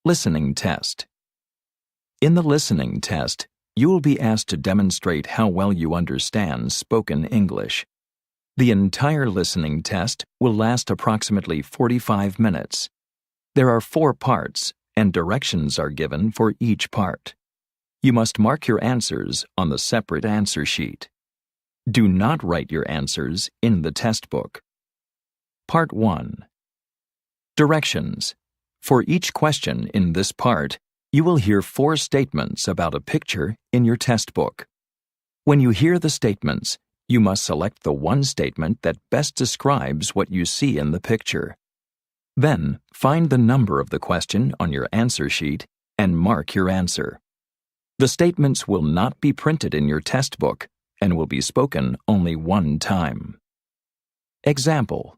Listening Test. In the listening test, you will be asked to demonstrate how well you understand spoken English. The entire listening test will last approximately 45 minutes. There are 4 parts, and directions are given for each part. You must mark your answers on the separate answer sheet. Do not write your answers in the test book. Part 1. Directions. For each question in this part, you will hear 4 statements about a picture in your test book. When you hear the statements, you must select the one statement that best describes what you see in the picture. Then, find the number of the question on your answer sheet and mark your answer. The statements will not be printed in your test book and will be spoken only one time. Example: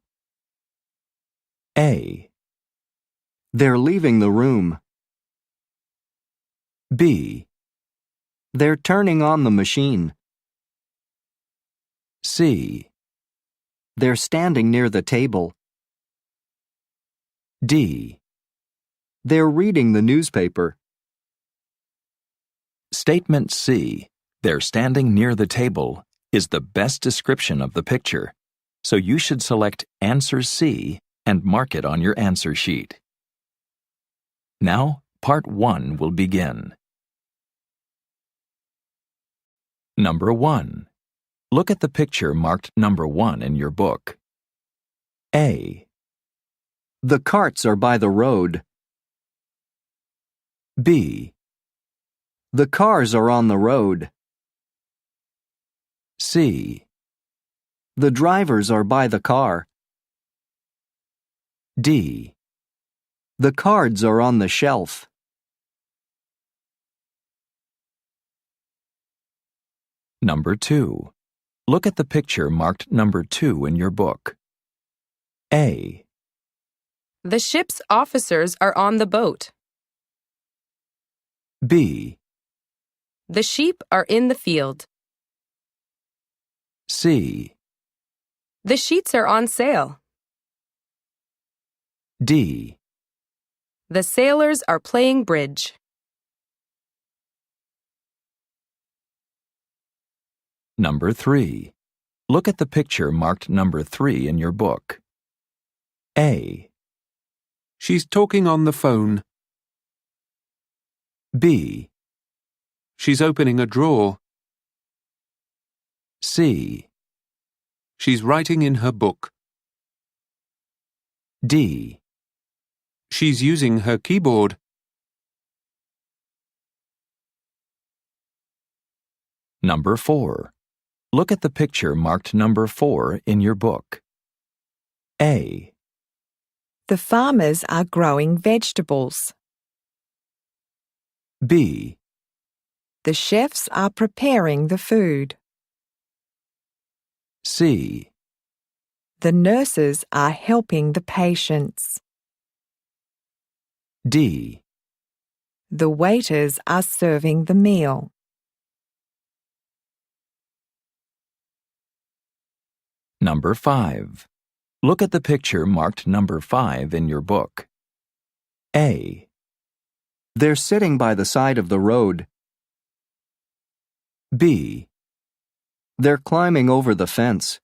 A. They're leaving the room. B. They're turning on the machine. C. They're standing near the table. D. They're reading the newspaper. Statement C, "They're standing near the table," is the best description of the picture, so you should select answer C and mark it on your answer sheet. Now, part 1 will begin. Number 1. Look at the picture marked number 1 in your book. A. The carts are by the road. B. The cars are on the road. C. The drivers are by the car. D. The cards are on the shelf. Number 2. Look at the picture marked number 2 in your book. A. The ship's officers are on the boat. B. The sheep are in the field. C. The sheets are on sale. D. The sailors are playing bridge. Number 3. Look at the picture marked number 3 in your book. A. She's talking on the phone. B. She's opening a drawer. C. She's writing in her book. D. She's using her keyboard. Number 4. Look at the picture marked number 4 in your book. A. The farmers are growing vegetables. B. The chefs are preparing the food. C. The nurses are helping the patients. D. The waiters are serving the meal. Number 5. Look at the picture marked number 5 in your book. A. They're sitting by the side of the road. B. They're climbing over the fence.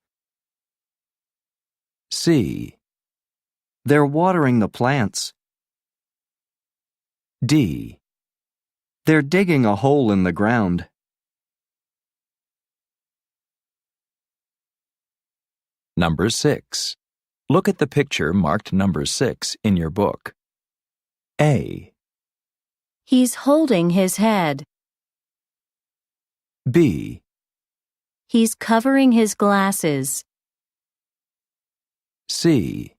C. They're watering the plants. D. They're digging a hole in the ground. Number 6. Look at the picture marked number 6 in your book. A. He's holding his head. B. He's covering his glasses. C.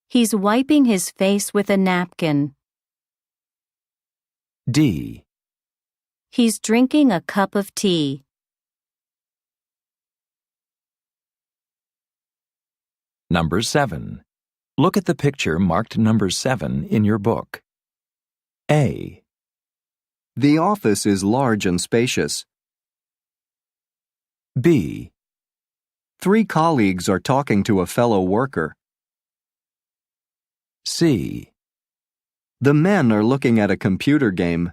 He's wiping his face with a napkin. D. He's drinking a cup of tea. Number 7. Look at the picture marked number 7 in your book. A. The office is large and spacious. B. 3 colleagues are talking to a fellow worker. C. The men are looking at a computer game.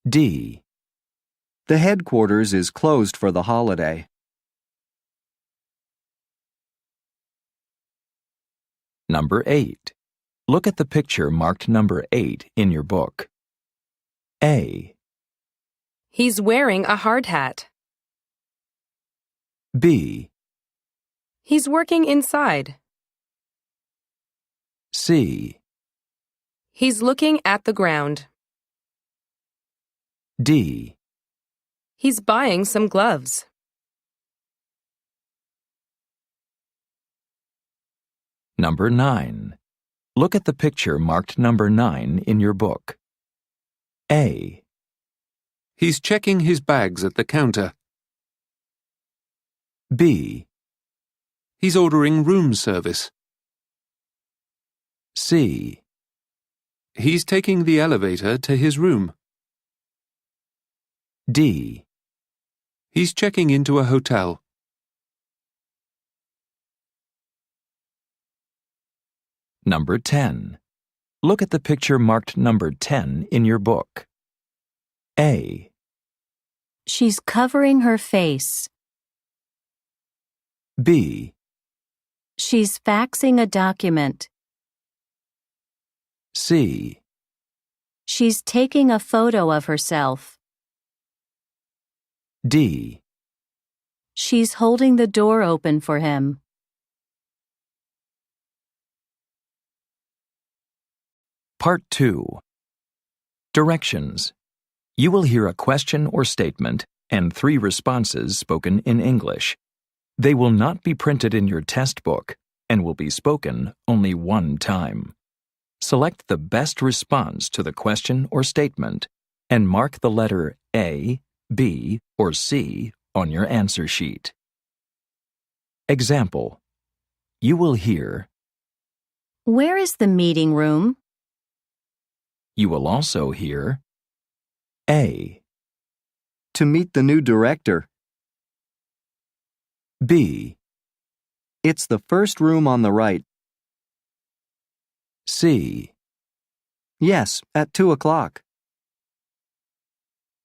D. The headquarters is closed for the holiday. Number 8. Look at the picture marked number 8 in your book. A. He's wearing a hard hat. B. He's working inside. C. He's looking at the ground. D. He's buying some gloves. Number 9. Look at the picture marked number 9 in your book. A. He's checking his bags at the counter. B. He's ordering room service. C. He's taking the elevator to his room. D. He's checking into a hotel. Number 10. Look at the picture marked number 10 in your book. A. She's covering her face. B. She's faxing a document. C. She's taking a photo of herself. D. She's holding the door open for him. Part 2. Directions. You will hear a question or statement and 3 responses spoken in English. They will not be printed in your test book and will be spoken only one time. Select the best response to the question or statement and mark the letter A, B, or C on your answer sheet. Example. You will hear, Where is the meeting room? you will also hear, A. To meet the new director. B. It's the first room on the right. C. Yes, at 2 o'clock.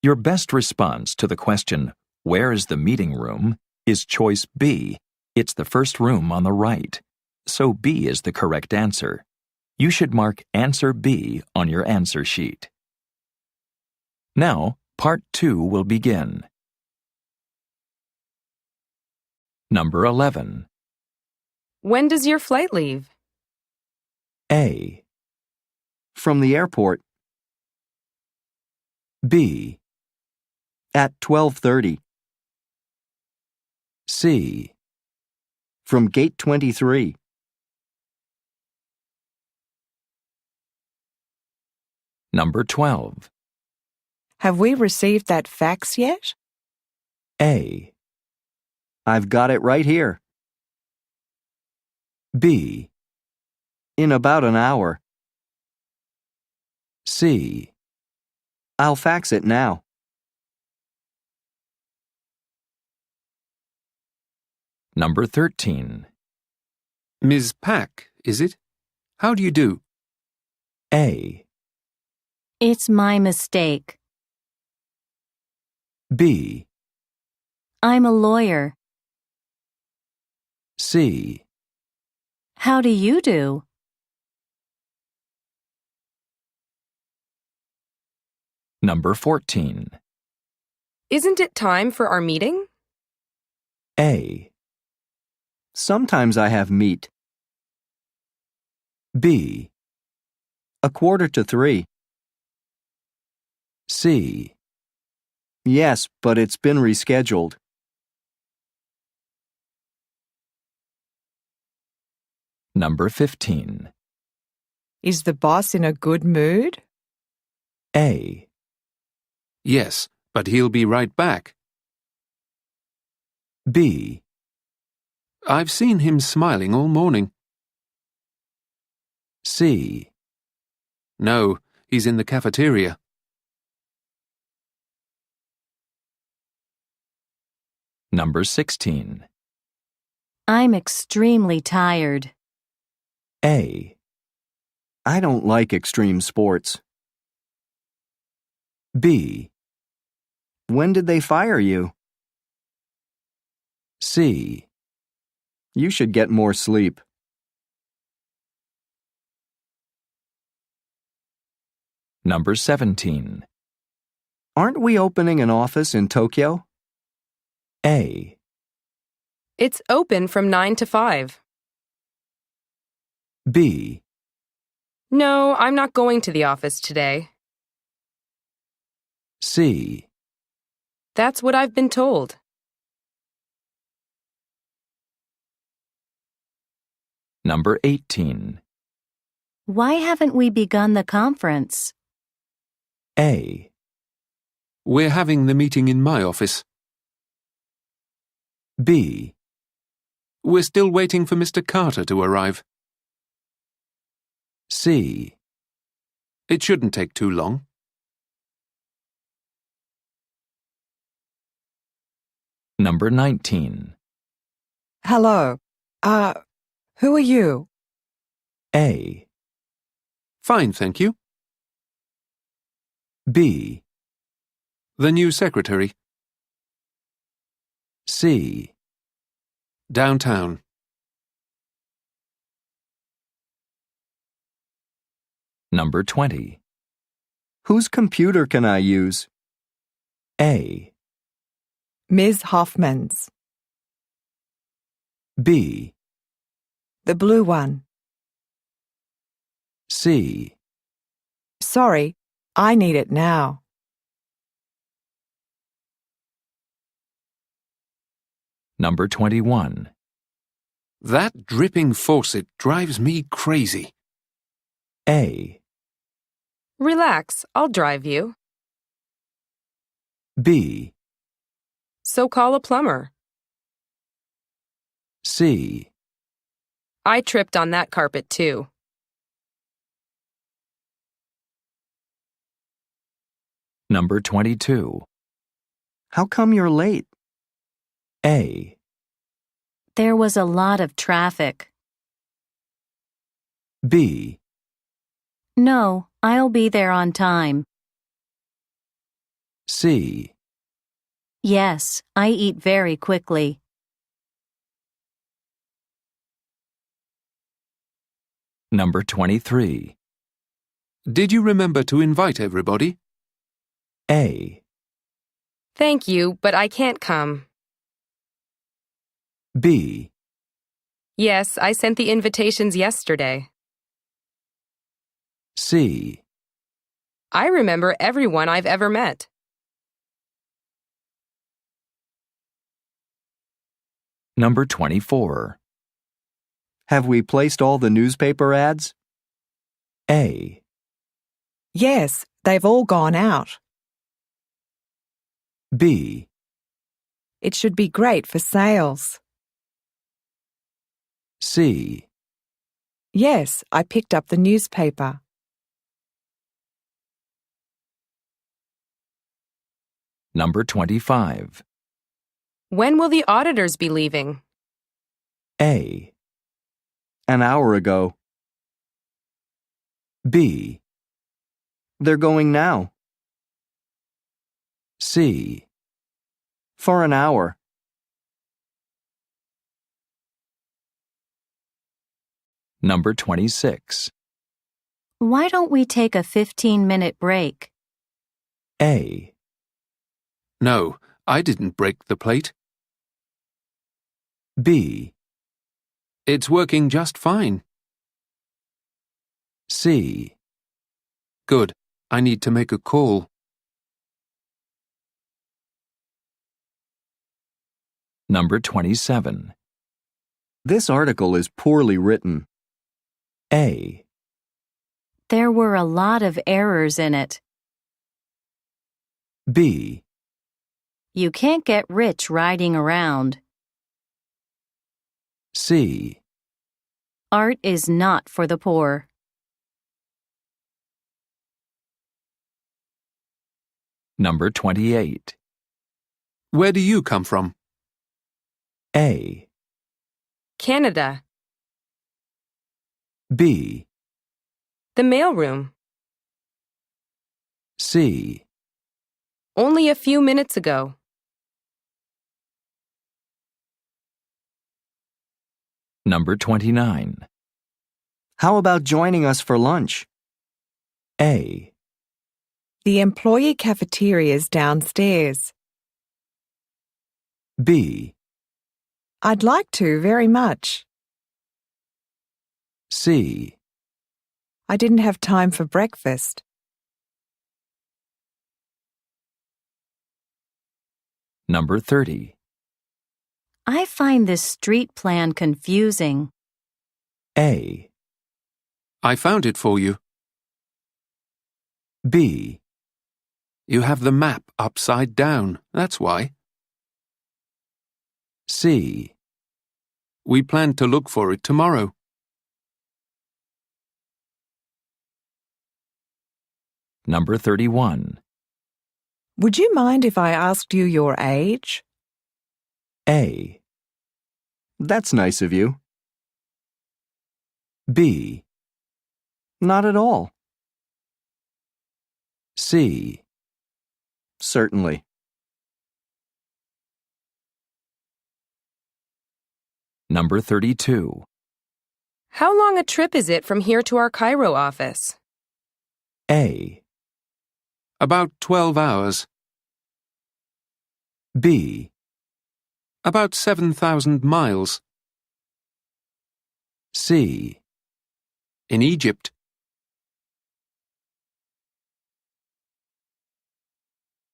Your best response to the question, where is the meeting room, is choice B. It's the first room on the right. So B is the correct answer. You should mark answer B on your answer sheet. Now, part 2 will begin. Number 11. When does your flight leave? A. From the airport. B. At 12:30. C. From gate 23. Number 12. Have we received that fax yet? A. I've got it right here. B. In about an hour. C. I'll fax it now. Number 13. Ms. Pack, is it? How do you do? A. It's my mistake. B. I'm a lawyer. C. How do you do? Number 14. Isn't it time for our meeting? A. Sometimes I have meat. B. 2:45. C. Yes, but it's been rescheduled. Number 15. Is the boss in a good mood? A. Yes, but he'll be right back. B. I've seen him smiling all morning. C. No, he's in the cafeteria. Number 16. I'm extremely tired. A. I don't like extreme sports. B. When did they fire you? C. You should get more sleep. Number 17. Aren't we opening an office in Tokyo? A. It's open from 9 to 5. B. No, I'm not going to the office today. C. That's what I've been told. Number 18. Why haven't we begun the conference? A. We're having the meeting in my office. B. We're still waiting for Mr. Carter to arrive. C. It shouldn't take too long. Number 19. Hello. Who are you? A. Fine, thank you. B. The new secretary. C. Downtown. Number 20. Whose computer can I use? A. Ms. Hoffman's. B. The blue one. C. Sorry, I need it now. Number 21. That dripping faucet drives me crazy. A. Relax, I'll drive you. B. So call a plumber. C. I tripped on that carpet too. Number 22. How come you're late? A. There was a lot of traffic. B. No, I'll be there on time. C. Yes, I eat very quickly. Number 23. Did you remember to invite everybody? A. Thank you, but I can't come. B. Yes, I sent the invitations yesterday. C. I remember everyone I've ever met. Number 24. Have we placed all the newspaper ads? A. Yes, they've all gone out. B. It should be great for sales. C. Yes, I picked up the newspaper. Number 25. When will the auditors be leaving? A. An hour ago. B. They're going now. C. For an hour. Number 26. Why don't we take a 15-minute break? A. No, I didn't break the plate. B. It's working just fine. C. Good. I need to make a call. Number 27. This article is poorly written. A. There were a lot of errors in it. B. You can't get rich riding around. C. Art is not for the poor. Number 28. Where do you come from? A. Canada. B. The mailroom. C. Only a few minutes ago. Number 29. How about joining us for lunch? A. The employee cafeteria is downstairs. B. I'd like to very much. C. I didn't have time for breakfast. Number 30. I find this street plan confusing. A. I found it for you. B. You have the map upside down, that's why. C. We plan to look for it tomorrow. Number 31. Would you mind if I asked you your age? A. That's nice of you. B. Not at all. C. Certainly. Number 32. How long a trip is it from here to our Cairo office? A. About 12 hours. B. About 7,000 miles. C. In Egypt.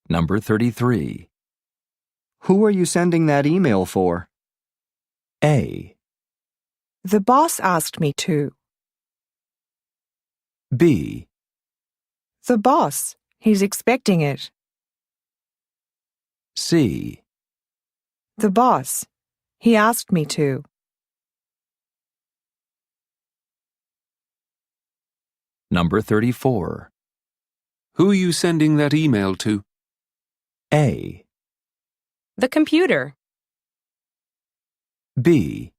Number 33. Who are you sending that email for? A. The boss asked me to. B. The boss. He's expecting it. C. The boss. He asked me to. Number 34. Who are you sending that email to? A. The computer. B.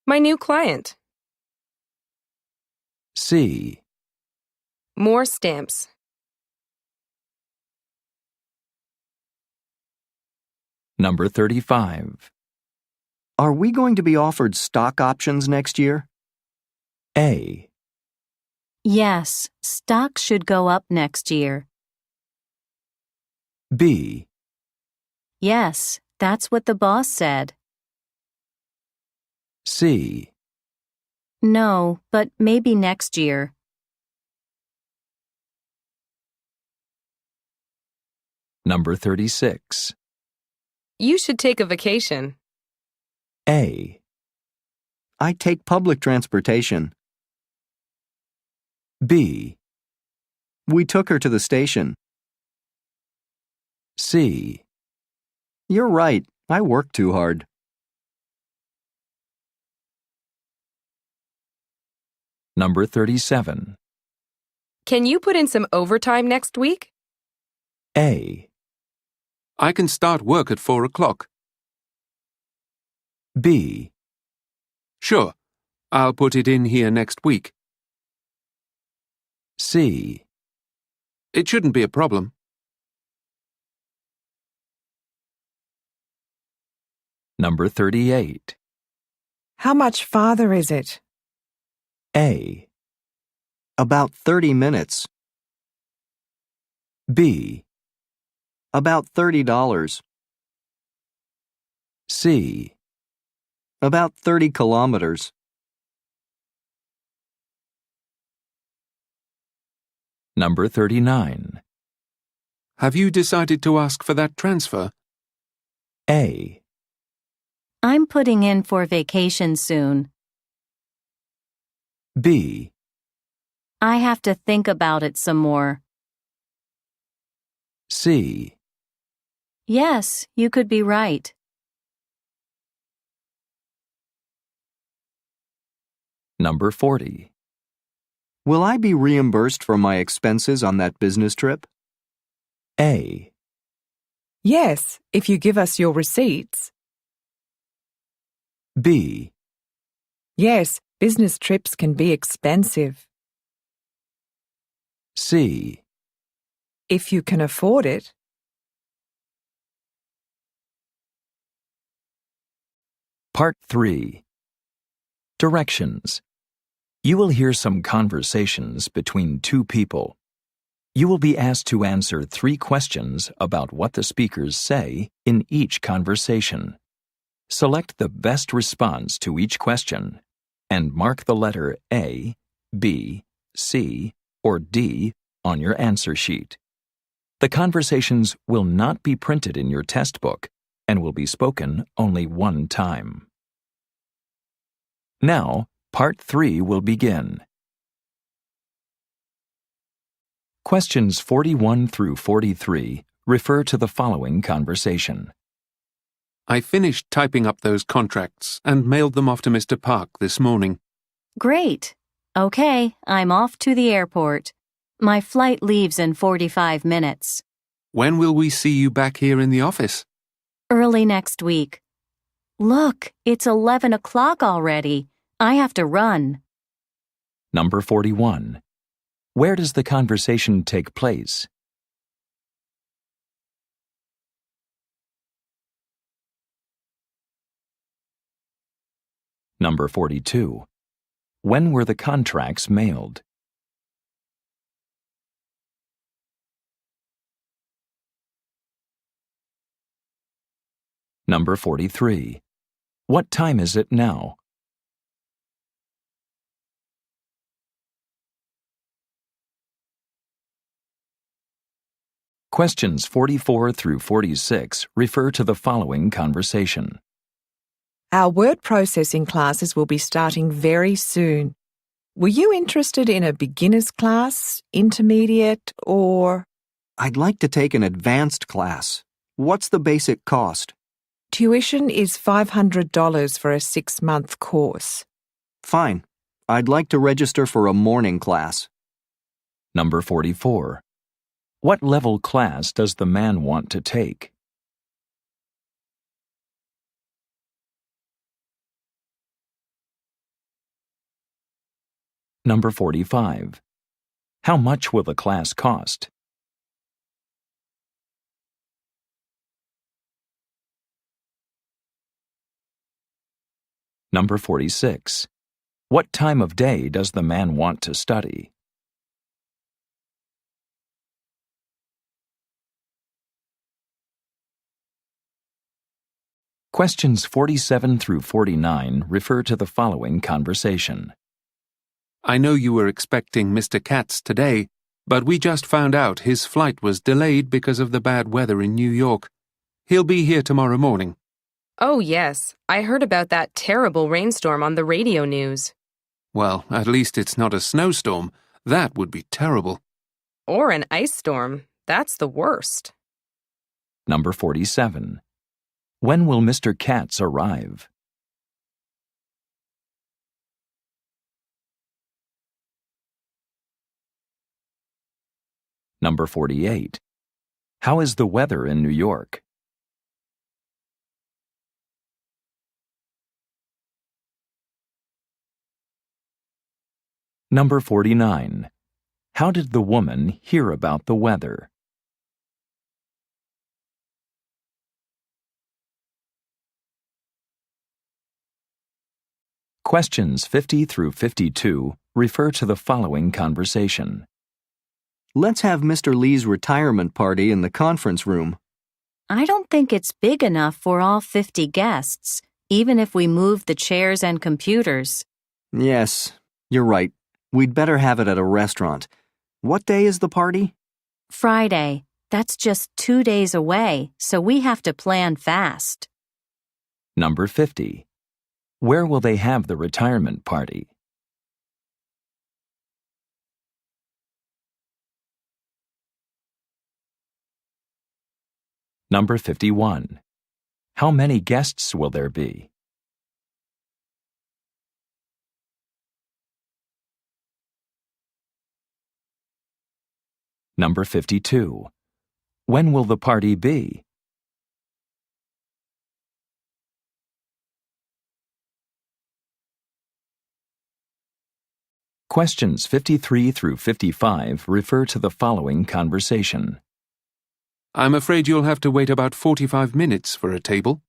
My new client. C. More stamps. Number 35. Are we going to be offered stock options next year? A. Yes, stocks should go up next year. B. Yes, that's what the boss said. C. No, but maybe next year. Number 36. You should take a vacation. A. I take public transportation. B. We took her to the station. C. You're right. I work too hard. Number 37. Can you put in some overtime next week? A. I can start work at 4 o'clock. B. Sure. I'll put it in here next week. C. It shouldn't be a problem. Number 38. How much farther is it? A. About 30 minutes. B. About $30. C. About 30 kilometers. Number 39. Have you decided to ask for that transfer? A. I'm putting in for vacation soon. B. I have to think about it some more. C. Yes, you could be right. Number 40. Will I be reimbursed for my expenses on that business trip? A. Yes, if you give us your receipts. B. Yes, business trips can be expensive. C. If you can afford it. Part 3. Directions. You will hear some conversations between two people. You will be asked to answer 3 questions about what the speakers say in each conversation. Select the best response to each question and mark the letter A, B, C, or D on your answer sheet. The conversations will not be printed in your test book and will be spoken only one time. Now, Part 3 will begin. Questions 41 through 43 refer to the following conversation. I finished typing up those contracts and mailed them off to Mr. Park this morning. Great. Okay, I'm off to the airport. My flight leaves in 45 minutes. When will we see you back here in the office? Early next week. Look, it's 11 o'clock already. I have to run. Number 41. Where does the conversation take place? Number 42. When were the contracts mailed? Number 43. What time is it now? Questions 44 through 46 refer to the following conversation. Our word processing classes will be starting very soon. Were you interested in a beginner's class, intermediate, or… I'd like to take an advanced class. What's the basic cost? Tuition is $500 for a 6-month course. Fine. I'd like to register for a morning class. Number 44. What level class does the man want to take? Number 45. How much will the class cost? Number 46. What time of day does the man want to study? Questions 47 through 49 refer to the following conversation. I know you were expecting Mr. Katz today, but we just found out his flight was delayed because of the bad weather in New York. He'll be here tomorrow morning. Oh, yes. I heard about that terrible rainstorm on the radio news. Well, at least it's not a snowstorm. That would be terrible. Or an ice storm. That's the worst. Number 47. When will Mr. Katz arrive? Number 48. How is the weather in New York? Number 49. How did the woman hear about the weather? Questions 50 through 52 refer to the following conversation. Let's have Mr. Lee's retirement party in the conference room. I don't think it's big enough for all 50 guests, even if we move the chairs and computers. Yes, you're right. We'd better have it at a restaurant. What day is the party? Friday. That's just 2 days away, so we have to plan fast. Number 50. Where will they have the retirement party? Number 51. How many guests will there be? Number 52. When will the party be? Questions 53 through 55 refer to the following conversation. I'm afraid you'll have to wait about 45 minutes for a table.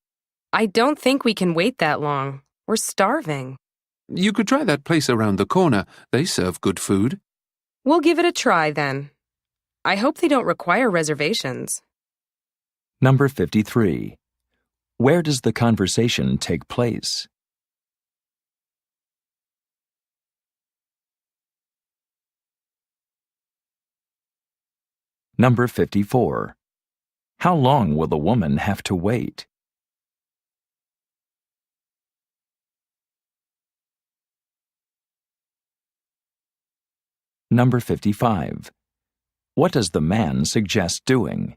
I don't think we can wait that long. We're starving. You could try that place around the corner. They serve good food. We'll give it a try then. I hope they don't require reservations. Number 53. Where does the conversation take place? Number 54. How long will the woman have to wait? Number 55. What does the man suggest doing?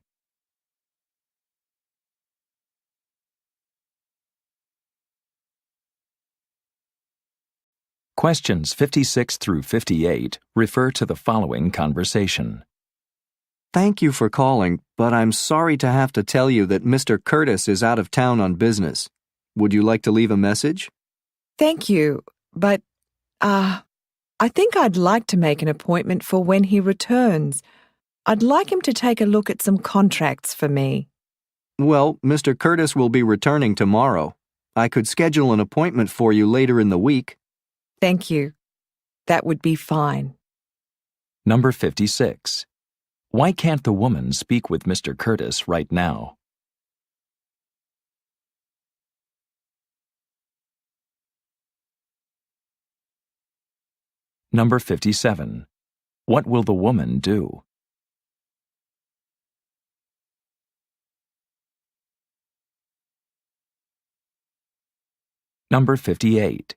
Questions 56 through 58 refer to the following conversation. Thank you for calling, but I'm sorry to have to tell you that Mr. Curtis is out of town on business. Would you like to leave a message? Thank you, but, I think I'd like to make an appointment for when he returns. I'd like him to take a look at some contracts for me. Well, Mr. Curtis will be returning tomorrow. I could schedule an appointment for you later in the week. Thank you. That would be fine. Number 56. Why can't the woman speak with Mr. Curtis right now? Number 57. What will the woman do? Number 58.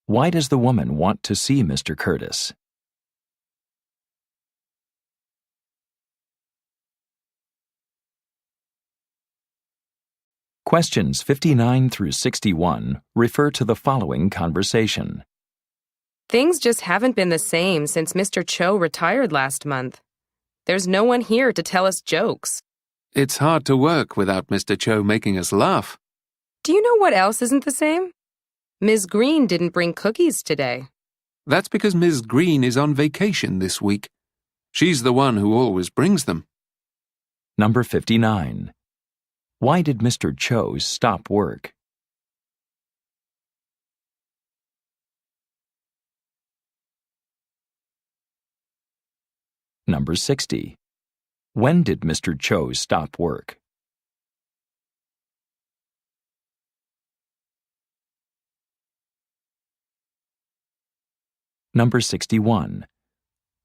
Why does the woman want to see Mr. Curtis? Questions 59 through 61 refer to the following conversation. Things just haven't been the same since Mr. Cho retired last month. There's no one here to tell us jokes. It's hard to work without Mr. Cho making us laugh. Do you know what else isn't the same? Ms. Green didn't bring cookies today. That's because Ms. Green is on vacation this week. She's the one who always brings them. Number 59. Why did Mr. Cho stop work? Number 60. When did Mr. Cho stop work? Number 61.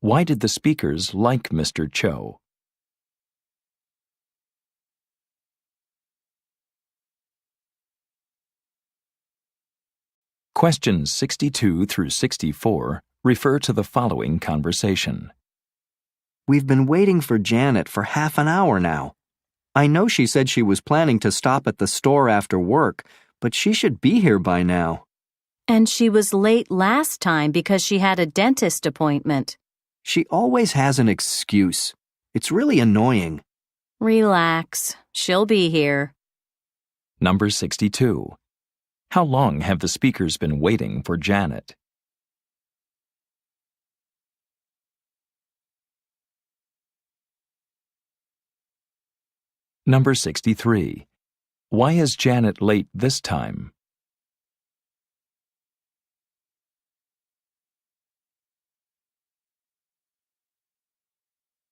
Why did the speakers like Mr. Cho? Questions 62 through 64 refer to the following conversation. We've been waiting for Janet for half an hour now. I know she said she was planning to stop at the store after work, but she should be here by now. And she was late last time because she had a dentist appointment. She always has an excuse. It's really annoying. Relax. She'll be here. Number 62. How long have the speakers been waiting for Janet? Number 63. Why is Janet late this time?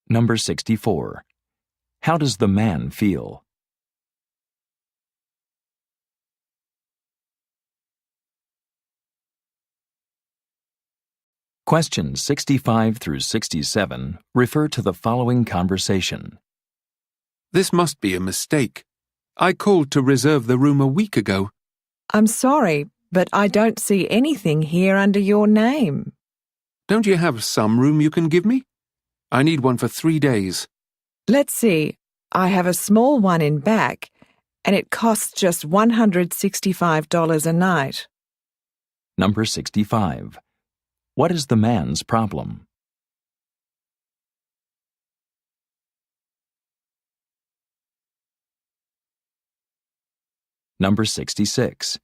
Number 64. How does the man feel? Questions 65 through 67 refer to the following conversation. This must be a mistake. I called to reserve the room a week ago. I'm sorry, but I don't see anything here under your name. Don't you have some room you can give me? I need one for 3 days. Let's see. I have a small one in back, and it costs just $165 a night. Number 65. What is the man's problem? Number 66.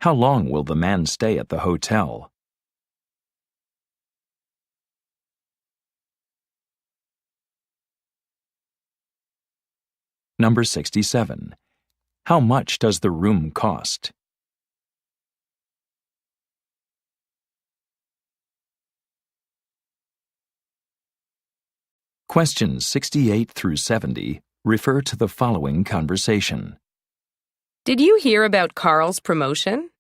How long will the man stay at the hotel? Number 67. How much does the room cost? Questions 68 through 70 refer to the following conversation. Did you hear about Carl's promotion?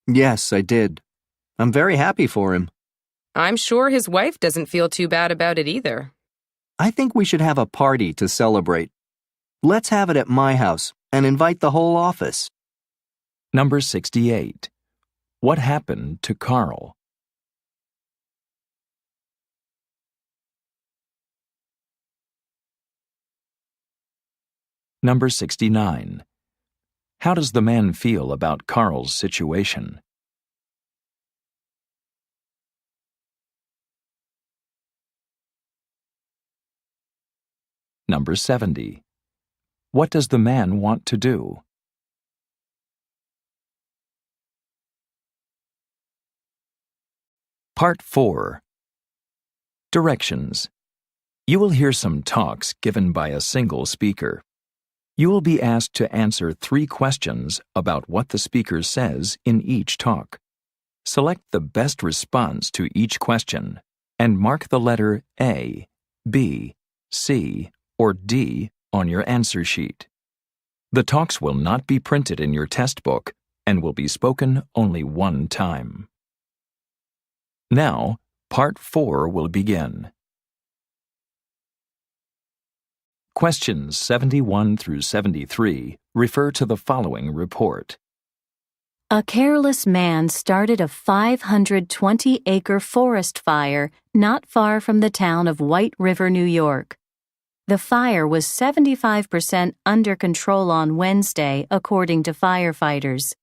Yes, I did. I'm very happy for him. I'm sure his wife doesn't feel too bad about it either. I think we should have a party to celebrate. Let's have it at my house and invite the whole office. Number 68. What happened to Carl? Number 69. How does the man feel about Carl's situation? Number 70. What does the man want to do? Part 4. Directions. You will hear some talks given by a single speaker. You will be asked to answer 3 questions about what the speaker says in each talk. Select the best response to each question and mark the letter A, B, C, or D on your answer sheet. The talks will not be printed in your test book and will be spoken only one time. Now, Part 4 will begin. Questions 71 through 73 refer to the following report. A careless man started a 520-acre forest fire not far from the town of White River, New York. The fire was 75% under control on Wednesday, according to firefighters.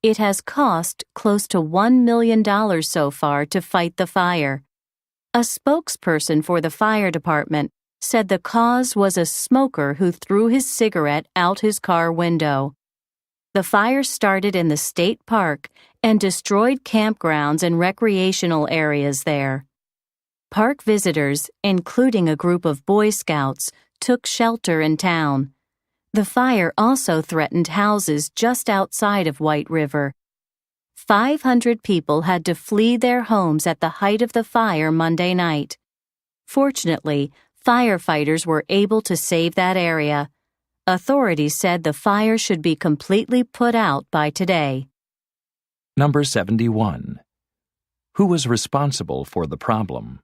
It has cost close to $1 million so far to fight the fire. A spokesperson for the fire department said the cause was a smoker who threw his cigarette out his car window. The fire started in the state park and destroyed campgrounds and recreational areas there. Park visitors, including a group of Boy Scouts, took shelter in town. The fire also threatened houses just outside of White River. 500 people had to flee their homes at the height of the fire Monday night. Fortunately, firefighters were able to save that area. Authorities said the fire should be completely put out by today. Number 71. Who was responsible for the problem?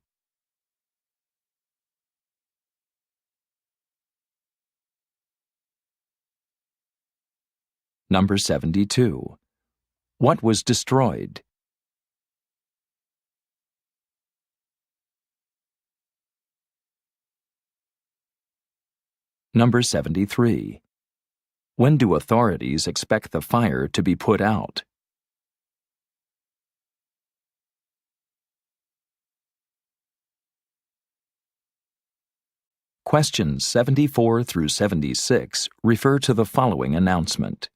Number 72. What was destroyed? Number 73. When do authorities expect the fire to be put out? Questions 74 through 76 refer to the following announcement.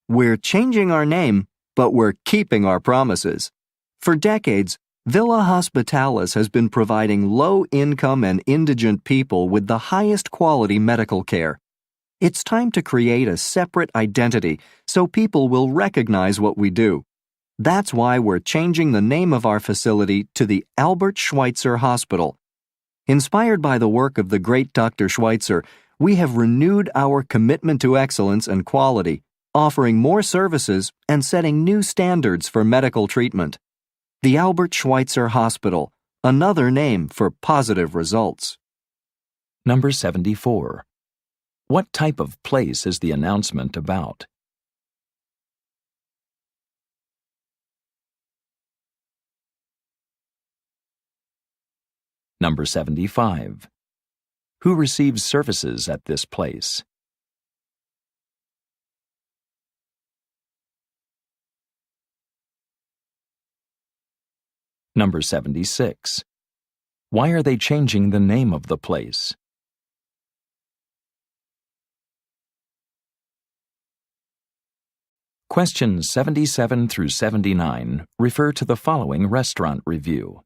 We're changing our name, but we're keeping our promises. For decades, Villa Hospitalis has been providing low-income and indigent people with the highest quality medical care. It's time to create a separate identity so people will recognize what we do. That's why we're changing the name of our facility to the Albert Schweitzer Hospital. Inspired by the work of the great Dr. Schweitzer, we have renewed our commitment to excellence and quality, offering more services and setting new standards for medical treatment. The Albert Schweitzer Hospital, another name for positive results. Number 74. What type of place is the announcement about? Number 75. Who receives services at this place? Number 76. Why are they changing the name of the place? Questions 77 through 79 refer to the following restaurant review.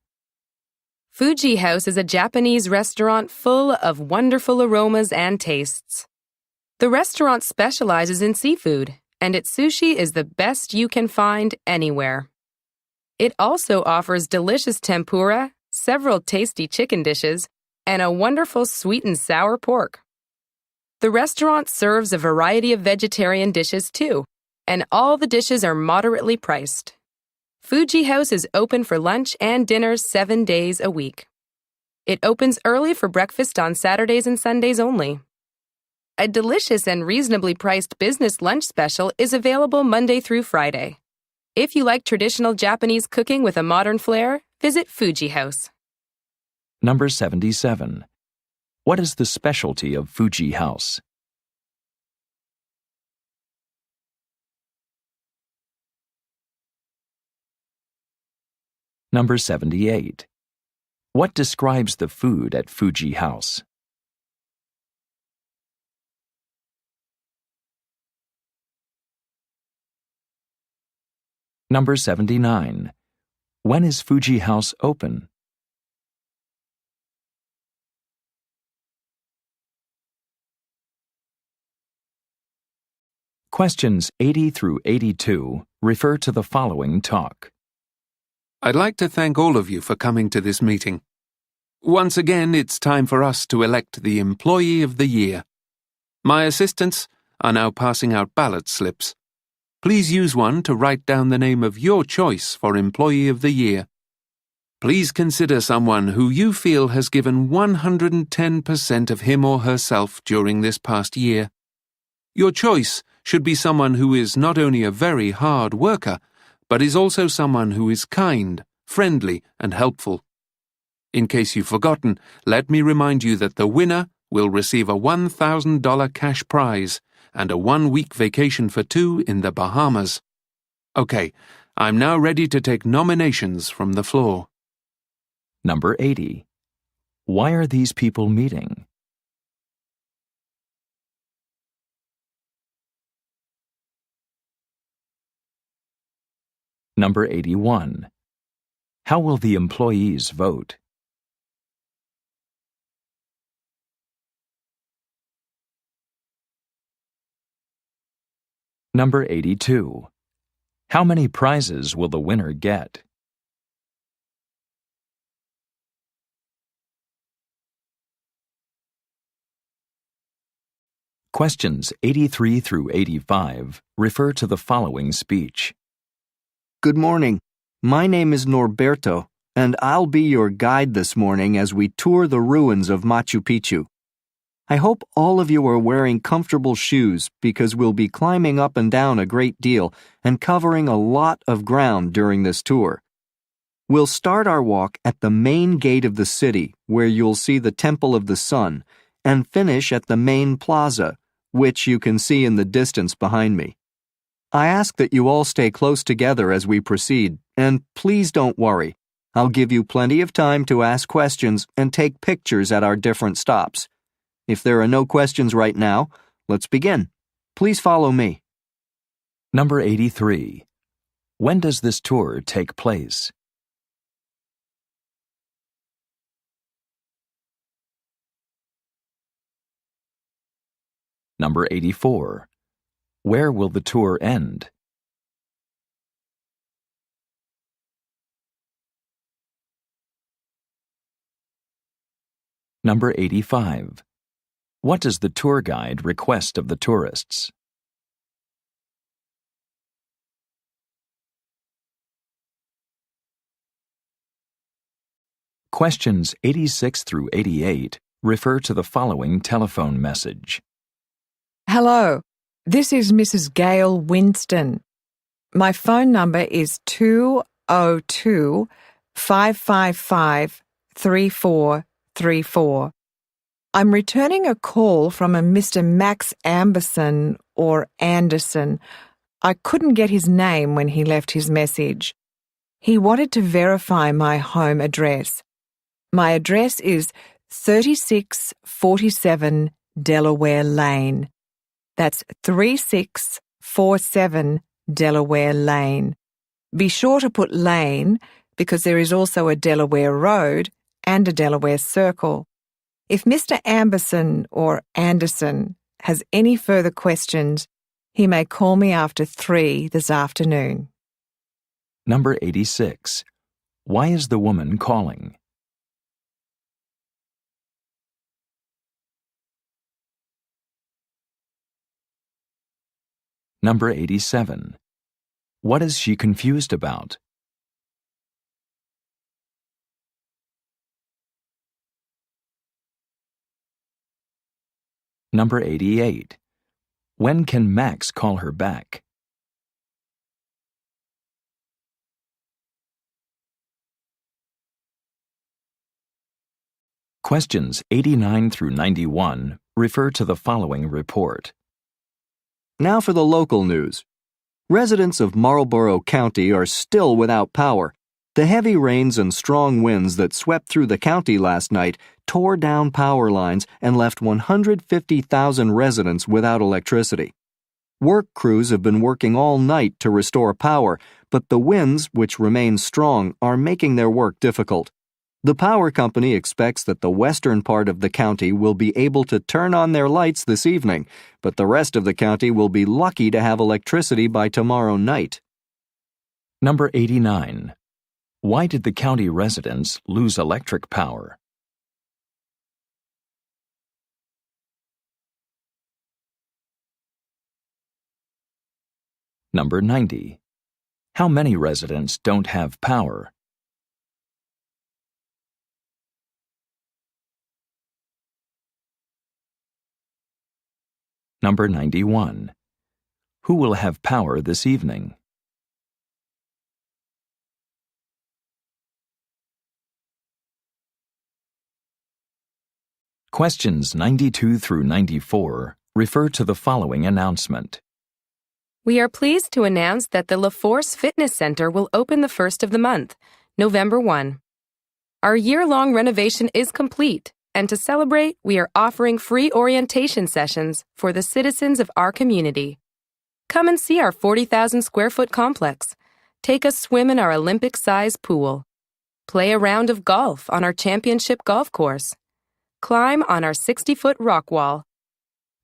Fuji House is a Japanese restaurant full of wonderful aromas and tastes. The restaurant specializes in seafood, and its sushi is the best you can find anywhere. It also offers delicious tempura, several tasty chicken dishes, and a wonderful sweet and sour pork. The restaurant serves a variety of vegetarian dishes too, and all the dishes are moderately priced. Fuji House is open for lunch and dinner 7 days a week. It opens early for breakfast on Saturdays and Sundays only. A delicious and reasonably priced business lunch special is available Monday through Friday. If you like traditional Japanese cooking with a modern flair, visit Fuji House. Number 77. What is the specialty of Fuji House? Number 78. What describes the food at Fuji House? Number 79. When is Fuji House open? Questions 80 through 82 refer to the following talk. I'd like to thank all of you for coming to this meeting. Once again, it's time for us to elect the Employee of the Year. My assistants are now passing out ballot slips. Please use one to write down the name of your choice for Employee of the Year. Please consider someone who you feel has given 110% of him or herself during this past year. Your choice should be someone who is not only a very hard worker, but is also someone who is kind, friendly, and helpful. In case you've forgotten, let me remind you that the winner will receive a $1,000 cash prize and a 1-week vacation for 2 in the Bahamas. Okay, I'm now ready to take nominations from the floor. Number 80. Why are these people meeting? Number 81. How will the employees vote? Number 82. How many prizes will the winner get? Questions 83 through 85 refer to the following speech. Good morning. My name is Norberto, and I'll be your guide this morning as we tour the ruins of Machu Picchu. I hope all of you are wearing comfortable shoes because we'll be climbing up and down a great deal and covering a lot of ground during this tour. We'll start our walk at the main gate of the city, where you'll see the Temple of the Sun, and finish at the main plaza, which you can see in the distance behind me. I ask that you all stay close together as we proceed, and please don't worry. I'll give you plenty of time to ask questions and take pictures at our different stops. If there are no questions right now, let's begin. Please follow me. Number 83. When does this tour take place? Number 84. Where will the tour end? Number 85. What does the tour guide request of the tourists? Questions 86 through 88 refer to the following telephone message. Hello, this is Mrs. Gail Winston. My phone number is 202-555-3434. I'm returning a call from a Mr. Max Amberson or Anderson. I couldn't get his name when he left his message. He wanted to verify my home address. My address is 3647 Delaware Lane. That's 3647 Delaware Lane. Be sure to put lane because there is also a Delaware Road and a Delaware Circle. If Mr. Amberson or Anderson has any further questions, he may call me after 3 this afternoon. Number 86. Why is the woman calling? Number 87. What is she confused about? Number 88. When can Max call her back? Questions 89 through 91 refer to the following report. Now for the local news. Residents of Marlborough County are still without power. The heavy rains and strong winds that swept through the county last night tore down power lines and left 150,000 residents without electricity. Work crews have been working all night to restore power, but the winds, which remain strong, are making their work difficult. The power company expects that the western part of the county will be able to turn on their lights this evening, but the rest of the county will be lucky to have electricity by tomorrow night. Number 89. Why did the county residents lose electric power? Number 90. How many residents don't have power? Number 91. Who will have power this evening? Questions 92 through 94 refer to the following announcement. We are pleased to announce that the La Force Fitness Center will open the 1st of the month, November 1. Our year-long renovation is complete, and to celebrate, we are offering free orientation sessions for the citizens of our community. Come and see our 40,000-square-foot complex. Take a swim in our Olympic-sized pool. Play a round of golf on our championship golf course. Climb on our 60-foot rock wall.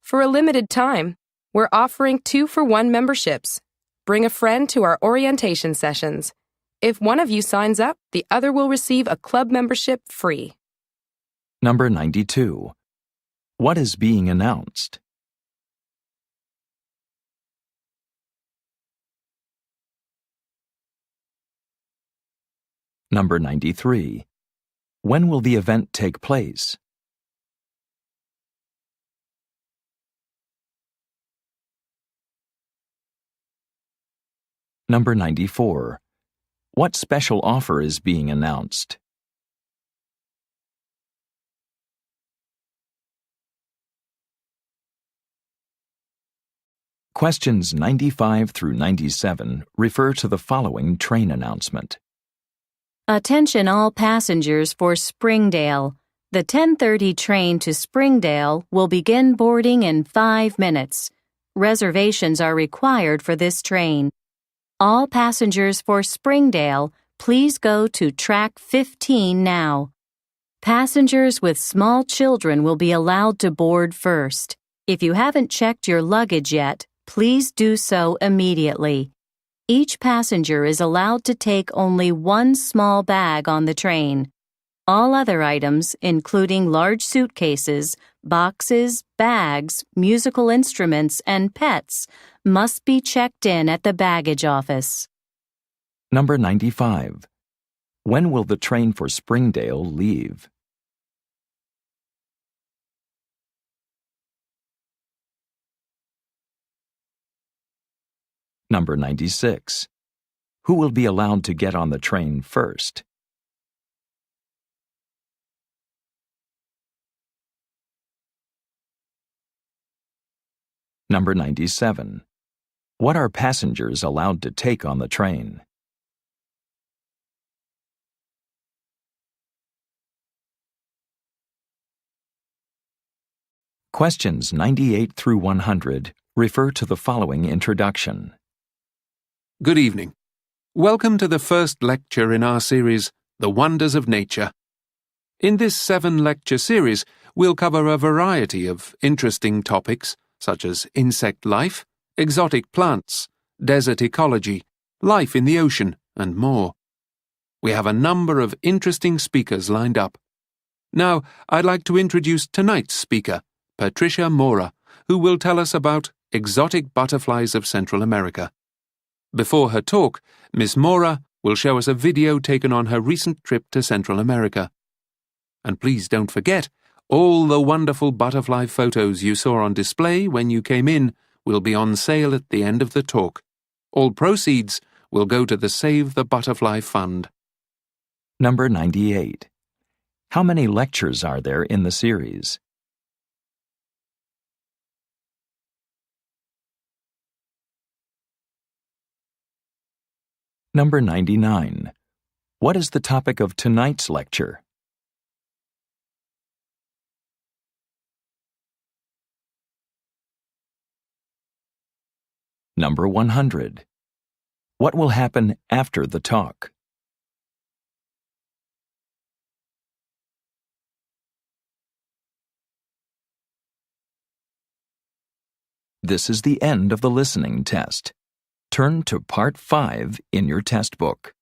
For a limited time, we're offering 2-for-1 memberships. Bring a friend to our orientation sessions. If one of you signs up, the other will receive a club membership free. Number 92. What is being announced? Number 93. When will the event take place? Number 94. What special offer is being announced? Questions 95 through 97 refer to the following train announcement. Attention all passengers for Springdale. The 10:30 train to Springdale will begin boarding in 5 minutes. Reservations are required for this train. All passengers for Springdale, please go to track 15 now. Passengers with small children will be allowed to board first. If you haven't checked your luggage yet, please do so immediately. Each passenger is allowed to take only one small bag on the train. All other items, including large suitcases, boxes, bags, musical instruments, and pets, must be checked in at the baggage office. Number 95. When will the train for Springdale leave? Number 96. Who will be allowed to get on the train first? Number 97. What are passengers allowed to take on the train? Questions 98 through 100 refer to the following introduction. Good evening. Welcome to the first lecture in our series, The Wonders of Nature. In this 7-lecture series, we'll cover a variety of interesting topics such as insect life, exotic plants, desert ecology, life in the ocean, and more. We have a number of interesting speakers lined up. Now, I'd like to introduce tonight's speaker, Patricia Mora, who will tell us about exotic butterflies of Central America. Before her talk, Miss Mora will show us a video taken on her recent trip to Central America. And please don't forget, all the wonderful butterfly photos you saw on display when you came in will be on sale at the end of the talk. All proceeds will go to the Save the Butterfly Fund. Number 98. How many lectures are there in the series? Number 99. What is the topic of tonight's lecture? Number 100. What will happen after the talk? This is the end of the listening test. Turn to Part 5 in your test book.